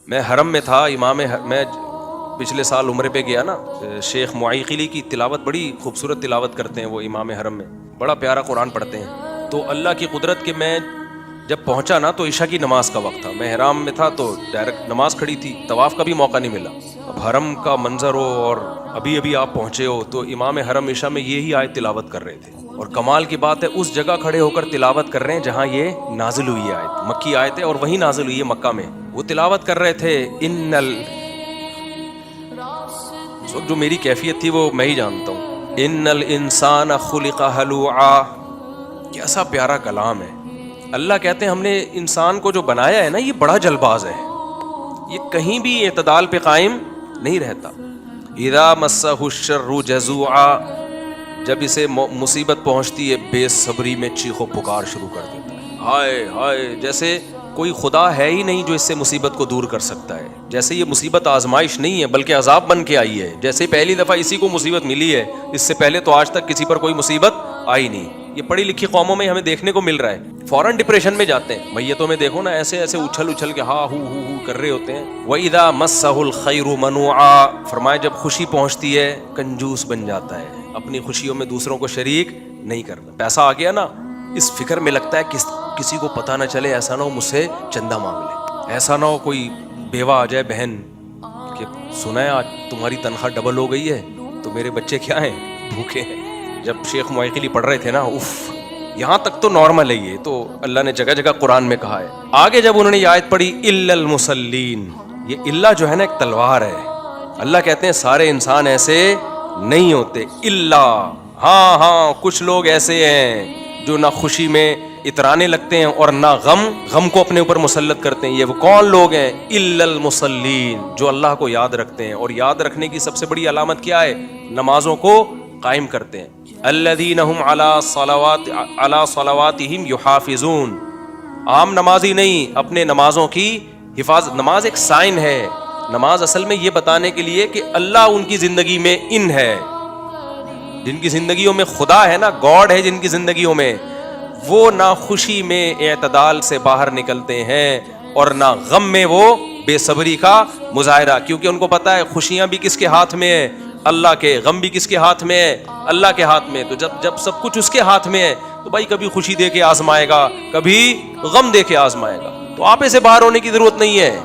میں حرم میں تھا، میں پچھلے سال عمرے پہ گیا نا، شیخ معیقلی کی تلاوت بڑی خوبصورت تلاوت کرتے ہیں وہ امام حرم میں، بڑا پیارا قرآن پڑھتے ہیں. تو اللہ کی قدرت کہ میں جب پہنچا نا تو عشاء کی نماز کا وقت تھا، میں حرام میں تھا تو ڈائریکٹ نماز کھڑی تھی، طواف کا بھی موقع نہیں ملا. اب حرم کا منظر ہو اور ابھی آپ پہنچے ہو، تو امام حرم عشاء میں یہی آیت تلاوت کر رہے تھے. اور کمال کی بات ہے اس جگہ کھڑے ہو کر تلاوت کر رہے ہیں جہاں یہ نازل ہوئی ہے آیت، مکی آیت ہے اور وہیں نازل ہوئی ہے مکہ میں. وہ تلاوت کر رہے تھے اس وقت جو میری کیفیت تھی وہ میں ہی جانتا ہوں. ان الانسان خلق ہلوعا، کیسا پیارا کلام ہے. اللہ کہتے ہیں ہم نے انسان کو جو بنایا ہے نا یہ بڑا جلد باز ہے، یہ کہیں بھی اعتدال پہ قائم نہیں رہتا. اذا مسہ الشر جزوعا، جب اسے مصیبت پہنچتی ہے بے صبری میں چیخ و پکار شروع کر دیتا ہے. ہائے ہائے، جیسے کوئی خدا ہے ہی نہیں جو اس سے مصیبت کو دور کر سکتا ہے. جیسے یہ مصیبت آزمائش نہیں ہے بلکہ عذاب بن کے آئی ہے. جیسے پہلی دفعہ اسی کو مصیبت ملی ہے، اس سے پہلے تو آج تک کسی پر کوئی مصیبت آئی نہیں. یہ پڑھی لکھی قوموں میں ہمیں دیکھنے کو مل رہا ہے، فوراً ڈپریشن میں جاتے ہیں. میتوں میں دیکھو نا، ایسے ایسے اچھل کے ہاں ہو کر رہے ہوتے ہیں. وَإِذَا مَسَّهُ الْخَيْرُ مَنُوعًا، فرمایا جب خوشی پہنچتی ہے کنجوس بن جاتا ہے، اپنی خوشیوں میں دوسروں کو شریک نہیں کرتا. پیسہ آ گیا نا، اس فکر میں لگتا ہے کسی کو پتہ نہ چلے، ایسا نہ ہو مجھ سے چندہ مانگ لے، ایسا نہ ہو کوئی بیوہ آ جائے بہن کہ سنا ہے آج تمہاری تنخواہ ڈبل ہو گئی ہے تو میرے بچے کیا ہیں، بھوکے ہیں. جب شیخ معیقلی پڑھ رہے تھے نا، یہاں تک تو نارمل ہے، یہ تو اللہ نے جگہ جگہ قرآن میں کہا ہے. آگے جب انہوں نے یہ آیت پڑھی الا المصلین، یہ الا جو ہے نا ایک تلوار ہے. اللہ کہتے ہیں سارے انسان ایسے نہیں ہوتے، الا، ہاں کچھ لوگ ایسے ہیں جو نہ خوشی میں اترانے لگتے ہیں اور نہ غم کو اپنے اوپر مسلط کرتے ہیں. یہ وہ کون لوگ ہیں؟ الا المصلین، جو اللہ کو یاد رکھتے ہیں. اور یاد رکھنے کی سب سے بڑی علامت کیا ہے؟ نمازوں کو قائم کرتے ہیں. الذین هم علی صلواتہم یحافظون، عام نمازی نہیں، اپنے نمازوں کی حفاظت. نماز ایک سائن ہے، نماز اصل میں یہ بتانے کے لیے کہ اللہ ان کی زندگی میں ان ہے. جن کی زندگیوں میں خدا ہے نا، گاڈ ہے جن کی زندگیوں میں، وہ نہ خوشی میں اعتدال سے باہر نکلتے ہیں اور نہ غم میں وہ بے صبری کا مظاہرہ. کیونکہ ان کو پتا ہے خوشیاں بھی کس کے ہاتھ میں ہے؟ اللہ کے. غم بھی کس کے ہاتھ میں ہے؟ اللہ کے ہاتھ میں. تو جب سب کچھ اس کے ہاتھ میں ہے تو بھائی کبھی خوشی دے کے آزمائے گا، کبھی غم دے کے آزمائے گا. تو آپے سے باہر ہونے کی ضرورت نہیں ہے.